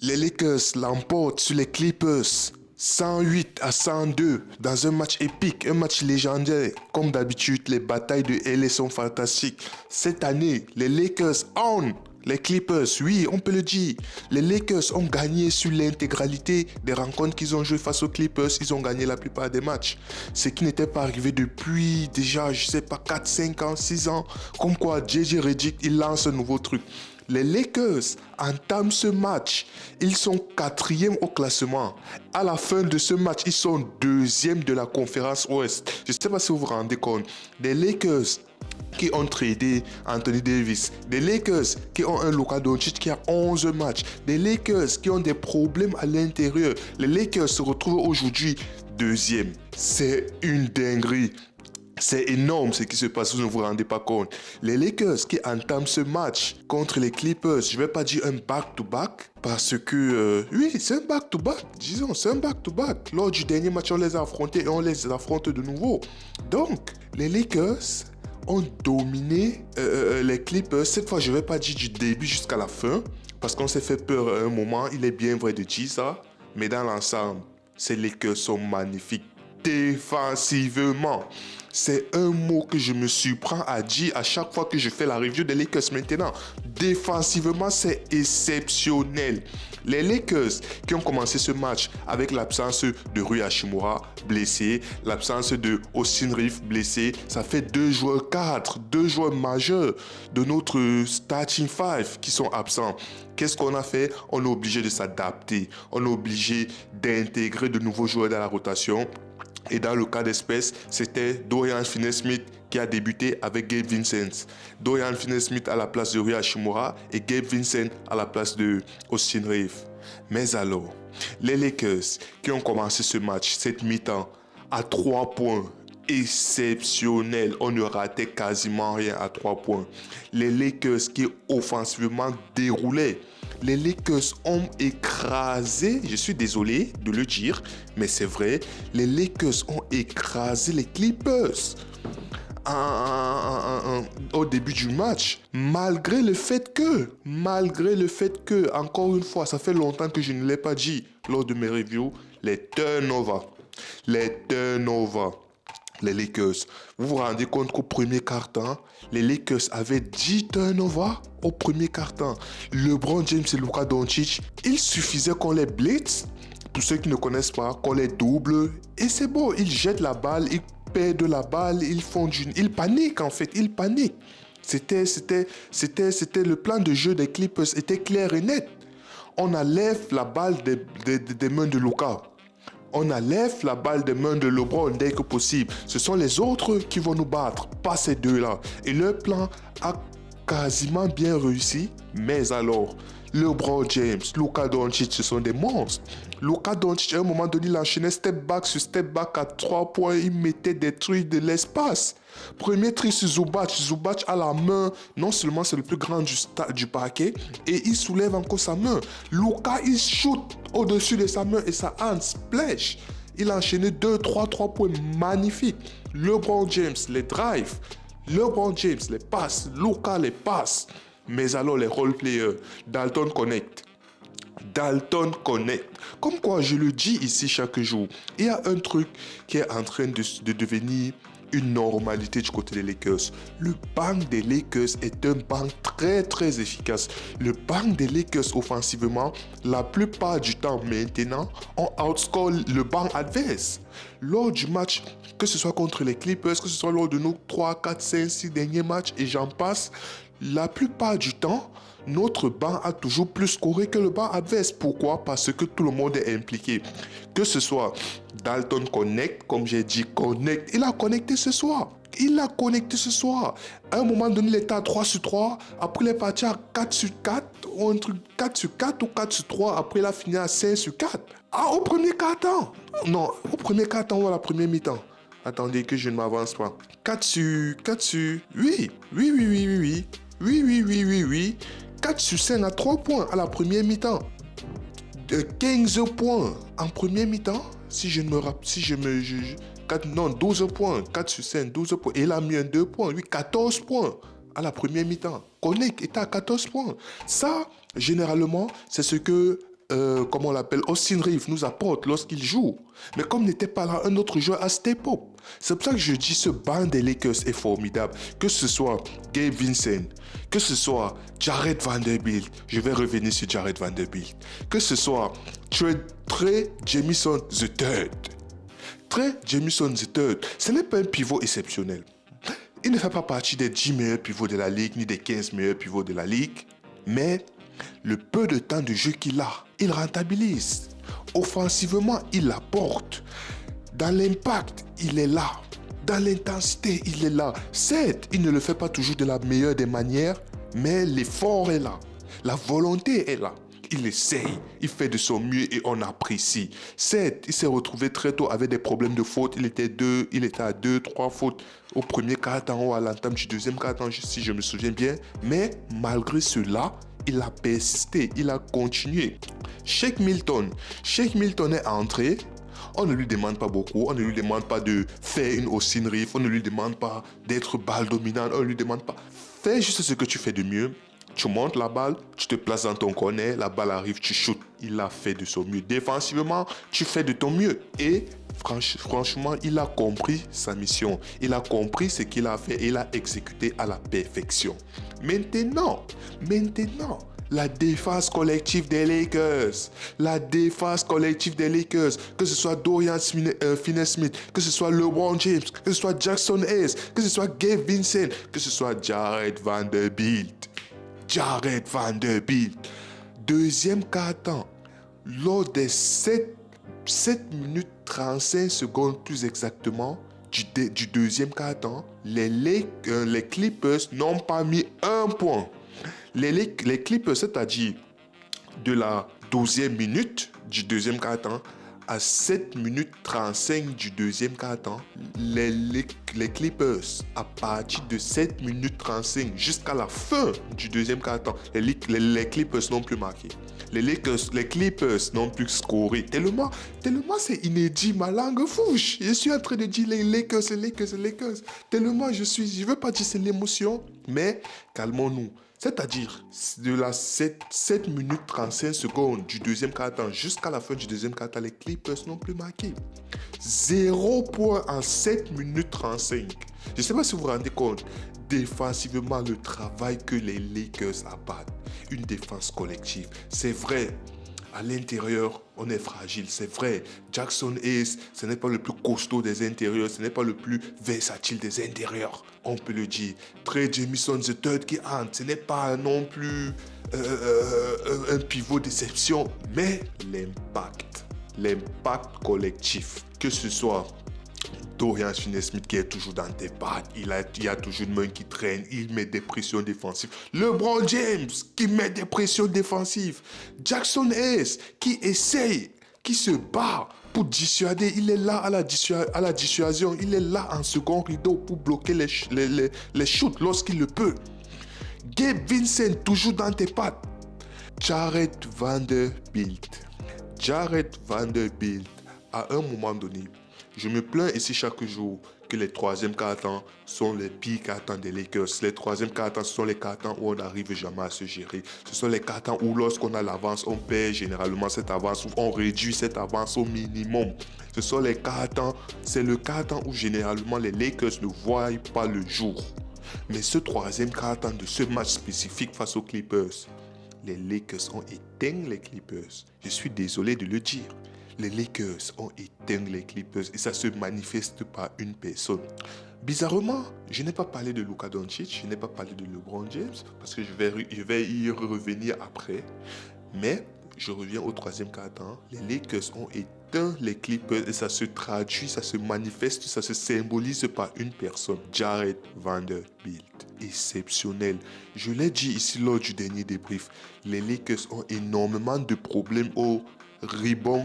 Les Lakers l'emportent sur les Clippers 108-102 dans un match épique, un match légendaire. Comme d'habitude, les batailles de LA sont fantastiques. Cette année, les Lakers ont les Clippers, oui, on peut le dire. Les Lakers ont gagné sur l'intégralité des rencontres qu'ils ont jouées face aux Clippers. Ils ont gagné la plupart des matchs. Ce qui n'était pas arrivé depuis déjà, je sais pas, 4, 5 ans, 6 ans. Comme quoi, JJ Redick, il lance un nouveau truc. Les Lakers entament ce match. Ils sont quatrième au classement. À la fin de ce match, ils sont deuxième de la conférence Ouest. Je ne sais pas si vous vous rendez compte. Les Lakers qui ont tradé Anthony Davis, des Lakers qui ont un Luka Doncic qui a 11 matchs, des Lakers qui ont des problèmes à l'intérieur. Les Lakers se retrouvent aujourd'hui deuxième. C'est une dinguerie. C'est énorme ce qui se passe, vous ne vous rendez pas compte. Les Lakers qui entament ce match contre les Clippers, je ne vais pas dire un back-to-back, parce que, oui, c'est un back-to-back, disons, c'est un back-to-back. Lors du dernier match, on les a affrontés et on les affronte de nouveau. Donc, les Lakers ont dominé les Clippers. Cette fois, je ne vais pas dire du début jusqu'à la fin, parce qu'on s'est fait peur à un moment, il est bien vrai de dire ça, mais dans l'ensemble, ces Lakers sont magnifiques. Défensivement, c'est un mot que je me surprends à dire à chaque fois que je fais la review des Lakers maintenant. Défensivement, c'est exceptionnel. Les Lakers qui ont commencé ce match avec l'absence de Rui Hachimura blessé, l'absence de Austin Reeves blessé, ça fait deux joueurs cadres, deux joueurs majeurs de notre starting five qui sont absents. Qu'est-ce qu'on a fait? On est obligé de s'adapter, on est obligé d'intégrer de nouveaux joueurs dans la rotation. Et dans le cas d'espèce, c'était Dorian Finney-Smith qui a débuté avec Gabe Vincent. Dorian Finney-Smith à la place de Rui Hachimura et Gabe Vincent à la place de Austin Reeves. Mais alors, les Lakers qui ont commencé ce match, cette mi-temps, à 3 points, exceptionnel. On ne ratait quasiment rien à 3 points. Les Lakers qui offensivement déroulaient. Les Lakers ont écrasé, je suis désolé de le dire, mais c'est vrai, les Lakers ont écrasé les Clippers au début du match, malgré le fait que, encore une fois, ça fait longtemps que je ne l'ai pas dit lors de mes reviews, les turnovers. Les Lakers. Vous vous rendez compte qu'au premier quart-temps, les Lakers avaient 10 turnovers au premier quart-temps. LeBron James et Luka Doncic, il suffisait qu'on les blitz, pour ceux qui ne connaissent pas, qu'on les double, et c'est bon, ils jettent la balle, ils perdent la balle, ils paniquent en fait, ils paniquent. C'était le plan de jeu des Clippers, était clair et net. On enlève la balle des mains de Luka. On enlève la balle des mains de LeBron dès que possible. Ce sont les autres qui vont nous battre, pas ces deux-là. Et leur plan a quasiment bien réussi. Mais alors, LeBron James, Luka Doncic, ce sont des monstres. Luka Doncic, à un moment donné, il enchaînait step back sur step back à 3 points. Il mettait des trucs de l'espace. Premier tri sur Zubac. Zubac a la main. Non seulement c'est le plus grand du parquet, et il soulève encore sa main. Luka, il shoot au-dessus de sa main et sa hand splash. Il a enchaîné 3 points magnifiques. LeBron James, les drives. LeBron James, les passes. Luka, les passes. Mais alors, les role-players. Dalton Connect. Comme quoi, je le dis ici chaque jour, il y a un truc qui est en train de devenir une normalité du côté des Lakers. Le banc des Lakers est un banc très très efficace. Le banc des Lakers offensivement, la plupart du temps maintenant, on outscore le banc adverse. Lors du match, que ce soit contre les Clippers, que ce soit lors de nos 3, 4, 5, 6 derniers matchs et j'en passe, la plupart du temps, notre banc a toujours plus scoré que le banc adverse. Pourquoi? Parce que tout le monde est impliqué. Que ce soit Dalton Connect, comme j'ai dit, Connect, il a connecté ce soir. À un moment donné, il était à 3 sur 3. Après, il est parti à 4 sur 4. Ou un truc 4 sur 4 ou 4 sur 3. Après, il a fini à 5 sur 4. Ah, au premier quart-temps. Non, au premier quart-temps ou à la première mi-temps. Attendez que je ne m'avance pas. 4 sur... Oui. 4 sur 5 à 3 points à la première mi-temps. 15 points en première mi-temps. Si je me rappelle, 12 points. 4 sur 5, 12 points. Et il a mis un 2 points. Oui, 14 points à la première mi-temps. Connect était à 14 points. Ça, généralement, c'est ce que comment on l'appelle, Austin Reeves nous apporte lorsqu'il joue. Mais comme n'était pas là un autre joueur à step up. C'est pour ça que je dis ce banc des Lakers est formidable. Que ce soit Gabe Vincent, que ce soit Jared Vanderbilt, je vais revenir sur Jared Vanderbilt, que ce soit Trey Jamison III. Trey Jamison III, ce n'est pas un pivot exceptionnel. Il ne fait pas partie des 10 meilleurs pivots de la ligue, ni des 15 meilleurs pivots de la ligue, mais le peu de temps de jeu qu'il a, il rentabilise. Offensivement, il apporte. Dans l'impact, il est là. Dans l'intensité, il est là. Certes, il ne le fait pas toujours de la meilleure des manières, mais l'effort est là. La volonté est là. Il essaye, il fait de son mieux et on apprécie. Certes, il s'est retrouvé très tôt avec des problèmes de faute. Il était à 2-3 fautes au premier quart-temps ou à l'entame du deuxième quart-temps, si je me souviens bien. Mais malgré cela, il a persisté, il a continué. Shake Milton est entré. On ne lui demande pas beaucoup, on ne lui demande pas de faire une Austin Reeves, on ne lui demande pas d'être balle dominante, on ne lui demande pas. Fais juste ce que tu fais de mieux. Tu montes la balle, tu te places dans ton corner, la balle arrive, tu shootes. Il a fait de son mieux. Défensivement, tu fais de ton mieux. Et franchement, il a compris sa mission. Il a compris ce qu'il a fait et il a exécuté à la perfection. Maintenant, la défense collective des Lakers. La défense collective des Lakers. Que ce soit Dorian Finney-Smith, que ce soit LeBron James, que ce soit Jackson Hayes, que ce soit Gabe Vincent, que ce soit Jared Vanderbilt. Deuxième quart-temps. Lors des 7 minutes 35 secondes plus exactement du deuxième quart-temps, les Clippers n'ont pas mis un point. Les Clippers, c'est-à-dire de la 12e minute du deuxième quart-temps à 7 minutes 35 du deuxième quart-temps, les Clippers, à partir de 7 minutes 35 jusqu'à la fin du deuxième quart-temps, les Clippers n'ont plus marqué. Les Clippers n'ont plus scoré. Tellement c'est inédit, ma langue fouche. Je suis en train de dire les Lakers. Tellement je veux pas dire c'est l'émotion, mais calmons-nous. C'est-à-dire, de la 7 minutes 35 secondes du deuxième quart-temps jusqu'à la fin du deuxième quart-temps, les Clippers n'ont plus marqué. 0 point en 7 minutes 35. Je ne sais pas si vous vous rendez compte, défensivement, le travail que les Lakers abattent. Une défense collective. C'est vrai, à l'intérieur, on est fragile, c'est vrai. Jackson Hayes, ce n'est pas le plus costaud des intérieurs, ce n'est pas le plus versatile des intérieurs, on peut le dire. Trey Jamison III qui entre, ce n'est pas non plus un pivot d'exception, mais l'impact collectif, que ce soit Dorian Finney-Smith qui est toujours dans tes pattes, il y a toujours une main qui traîne, il met des pressions défensives. LeBron James qui met des pressions défensives. Jackson Hayes qui essaye, qui se bat pour dissuader. Il est là à la dissuasion, il est là en second rideau pour bloquer les shoots lorsqu'il le peut. Gabe Vincent toujours dans tes pattes. Jared Vanderbilt, à un moment donné, je me plains ici chaque jour que les troisièmes quart-temps sont les pires quart-temps des Lakers. Les troisièmes quart-temps, ce sont les quart-temps où on n'arrive jamais à se gérer. Ce sont les quart-temps où lorsqu'on a l'avance, on perd généralement cette avance, ou on réduit cette avance au minimum. Ce sont les quart-temps, c'est le quart-temps où généralement les Lakers ne voient pas le jour. Mais ce troisième quart-temps de ce match spécifique face aux Clippers, les Lakers ont éteint les Clippers. Je suis désolé de le dire. Les Lakers ont éteint les Clippers et ça se manifeste par une personne. Bizarrement, je n'ai pas parlé de Luka Doncic, je n'ai pas parlé de LeBron James parce que je vais y revenir après. Mais je reviens au troisième quart-temps. Les Lakers ont éteint les Clippers et ça se traduit, ça se manifeste, ça se symbolise par une personne, Jared Vanderbilt. Exceptionnel. Je l'ai dit ici lors du dernier débrief. Les Lakers ont énormément de problèmes au rebond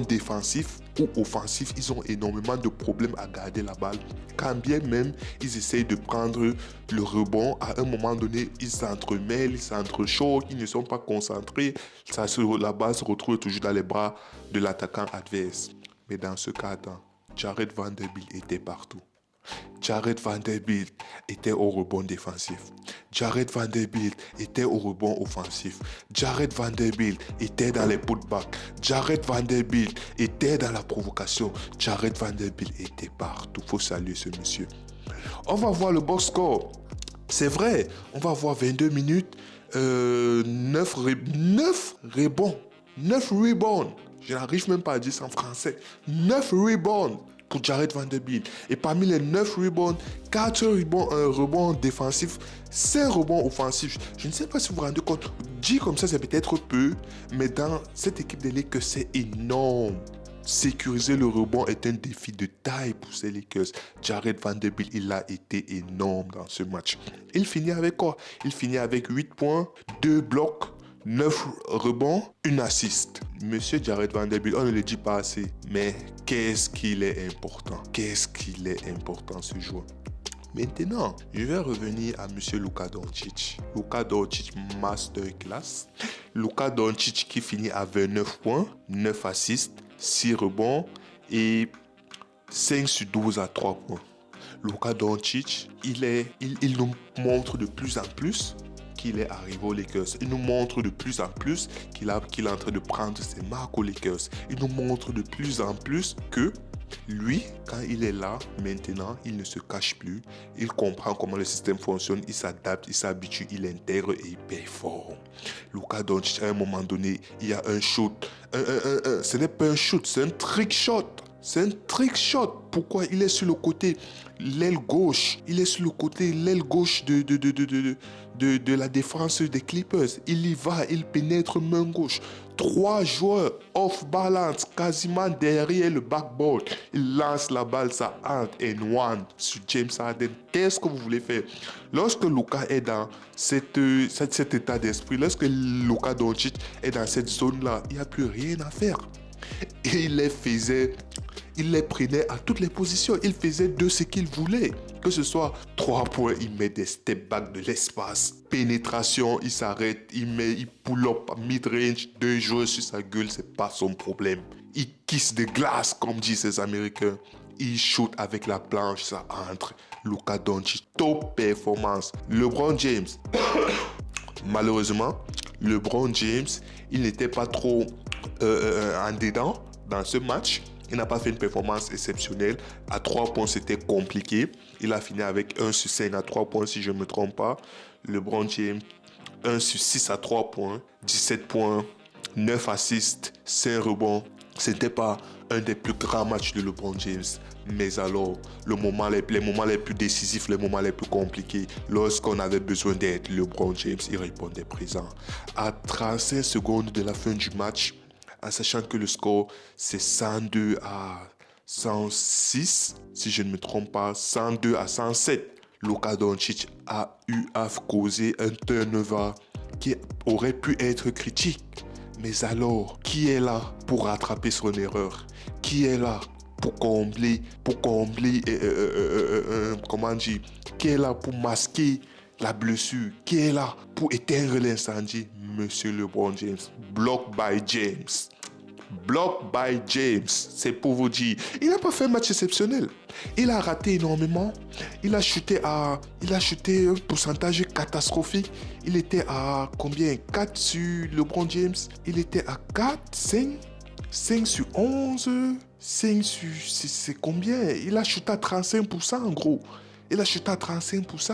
défensif ou offensif. Ils ont énormément de problèmes à garder la balle. Quand bien même ils essayent de prendre le rebond, à un moment donné, ils s'entremêlent, ils s'entrechoquent, ils ne sont pas concentrés. La balle se retrouve toujours dans les bras de l'attaquant adverse. Mais dans ce cas-là, Jared Vanderbilt était partout. Jared Vanderbilt était au rebond défensif. Jared Vanderbilt était au rebond offensif. Jared Vanderbilt était dans les putbacks. Jared Vanderbilt était dans la provocation. Jared Vanderbilt était partout. Faut saluer ce monsieur. On va voir le box score. C'est vrai, on va voir 22 minutes, 9 rebonds. 9 rebounds. Je n'arrive même pas à dire ça en français. 9 rebounds pour Jared Vanderbilt. Et parmi les 9 rebounds, 4 rebonds défensifs, 5 rebonds offensifs. Je ne sais pas si vous vous rendez compte. Dit comme ça, c'est peut-être peu, mais dans cette équipe des Lakers, c'est énorme. Sécuriser le rebond est un défi de taille pour ces Lakers. Jared Vanderbilt, il a été énorme dans ce match. Il finit avec quoi? Il finit avec 8 points, 2 blocs, 9 rebonds, 1 assist. Monsieur Jared Vanderbilt, on ne le dit pas assez, mais qu'est-ce qu'il est important. Qu'est-ce qu'il est important ce joueur. Maintenant, je vais revenir à monsieur Luka Doncic. Luka Doncic masterclass. Luka Doncic qui finit à 29 points, 9 assists, 6 rebonds et 5 sur 12 à 3 points. Luka Doncic, il nous montre de plus en plus qu'il est arrivé aux Lakers. Il nous montre de plus en plus qu'il est en train de prendre ses marques aux Lakers. Il nous montre de plus en plus que lui, quand il est là, maintenant, il ne se cache plus. Il comprend comment le système fonctionne, il s'adapte, il s'habitue, il intègre et il performe. Luka Doncic, à un moment donné, il y a un shoot. Ce n'est pas un shoot, c'est un trick shot. C'est un trick shot. Pourquoi? Il est sur le côté, l'aile gauche. Il est sur le côté, l'aile gauche de la défense des Clippers. Il y va, il pénètre main gauche. 3 joueurs off balance, quasiment derrière le backboard. Il lance la balle, ça entre and one sur James Harden. Qu'est-ce que vous voulez faire? Lorsque Luka est dans cet état d'esprit, lorsque Luka Doncic est dans cette zone-là, il n'y a plus rien à faire. Et il les prenait à toutes les positions. Il faisait de ce qu'il voulait. Que ce soit 3 points, il met des step back de l'espace. Pénétration, il s'arrête, il pull up mid-range, 2 joueurs sur sa gueule, c'est pas son problème. Il kiss de glace, comme disent les Américains. Il shoot avec la planche, ça entre. Luka Doncic, top performance. LeBron James, malheureusement, LeBron James, il n'était pas trop en dedans dans ce match. Il n'a pas fait une performance exceptionnelle. À 3 points, c'était compliqué. Il a fini avec 1 sur 5 à 3 points, si je ne me trompe pas. LeBron James, 1 sur 6 à 3 points, 17 points, 9 assists, 5 rebonds. Ce n'était pas un des plus grands matchs de LeBron James. Mais alors, les moments les plus décisifs, les moments les plus compliqués, lorsqu'on avait besoin d'aide, LeBron James, il répondait présent. À 35 secondes de la fin du match, en sachant que le score, c'est 102 à 106, si je ne me trompe pas, 102 à 107. Luka Doncic a eu à causer un turnover qui aurait pu être critique. Mais alors, qui est là pour rattraper son erreur? Qui est là pour combler, comment dire, qui est là pour masquer la blessure? Qui est là pour éteindre l'incendie? Monsieur LeBron James. Block by James. Block by James. C'est pour vous dire. Il n'a pas fait un match exceptionnel. Il a raté énormément. Il a chuté un pourcentage catastrophique. Il était à combien? 4 sur LeBron James. Il était à 4, 5 sur 11. 5 sur... C'est combien? Il a chuté à 35% en gros. Il a chuté à 35%.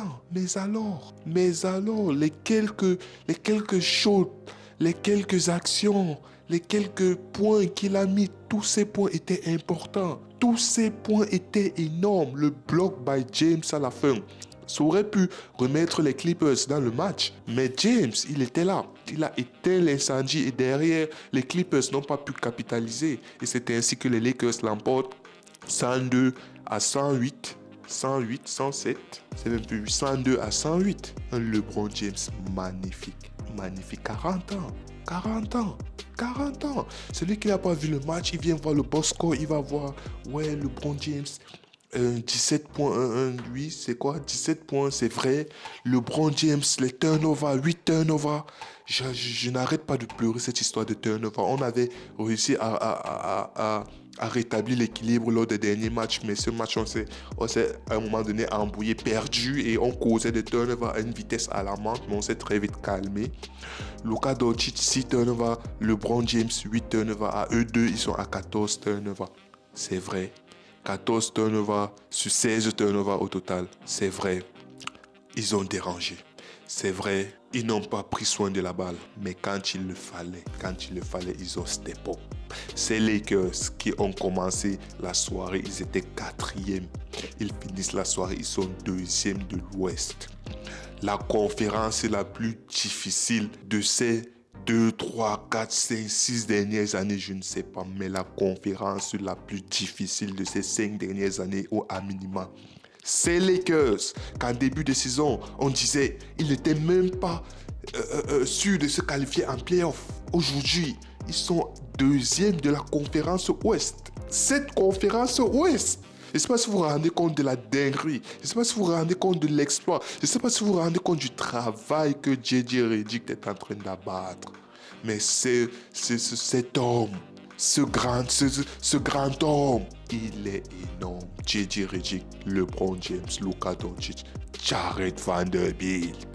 Mais alors, les quelques shots, les quelques actions, les quelques points qu'il a mis, tous ces points étaient importants. Tous ces points étaient énormes. Le block by James à la fin, ça aurait pu remettre les Clippers dans le match. Mais James, il était là. Il a éteint l'incendie et derrière, les Clippers n'ont pas pu capitaliser. Et c'est ainsi que les Lakers l'emportent 102 à 108. 108, 107, c'est même plus 102 à 108. Un LeBron James magnifique. Magnifique. 40 ans. Celui qui n'a pas vu le match, il vient voir le box score, il va voir, ouais, LeBron James, 17 points, oui, c'est quoi? 17 points, c'est vrai. LeBron James, les turnovers, 8 turnovers. Je n'arrête pas de pleurer cette histoire de turnover. On avait réussi à rétablir l'équilibre lors des derniers matchs, mais ce match, on s'est à un moment donné embrouillé, perdu, et on causait des turnovers à une vitesse alarmante, mais on s'est très vite calmé. Luka Doncic, 6 turnovers. LeBron James, 8 turnovers. À eux deux, ils sont à 14 turnovers. C'est vrai. 14 turnovers sur 16 turnovers au total. C'est vrai. Ils ont dérangé. C'est vrai, ils n'ont pas pris soin de la balle. Mais quand il le fallait, ils ont step up. C'est les Lakers qui ont commencé la soirée, ils étaient quatrième. Ils finissent la soirée, ils sont deuxième de l'Ouest. La conférence la plus difficile de ces 2, 3, 4, 5, 6 dernières années, je ne sais pas, mais la conférence la plus difficile de ces 5 dernières années au à minima. C'est les Lakers qu'en début de saison, on disait ils n'étaient même pas sûrs de se qualifier en playoff. Aujourd'hui, ils sont deuxième de la conférence Ouest. Cette conférence Ouest, je ne sais pas si vous vous rendez compte de la dinguerie. Je ne sais pas si vous vous rendez compte de l'exploit. Je ne sais pas si vous vous rendez compte du travail que JJ Redick est en train d'abattre. Mais cet homme, ce grand homme, il est énorme. JJ Redick, LeBron James, Luka Doncic, Jared Vanderbilt.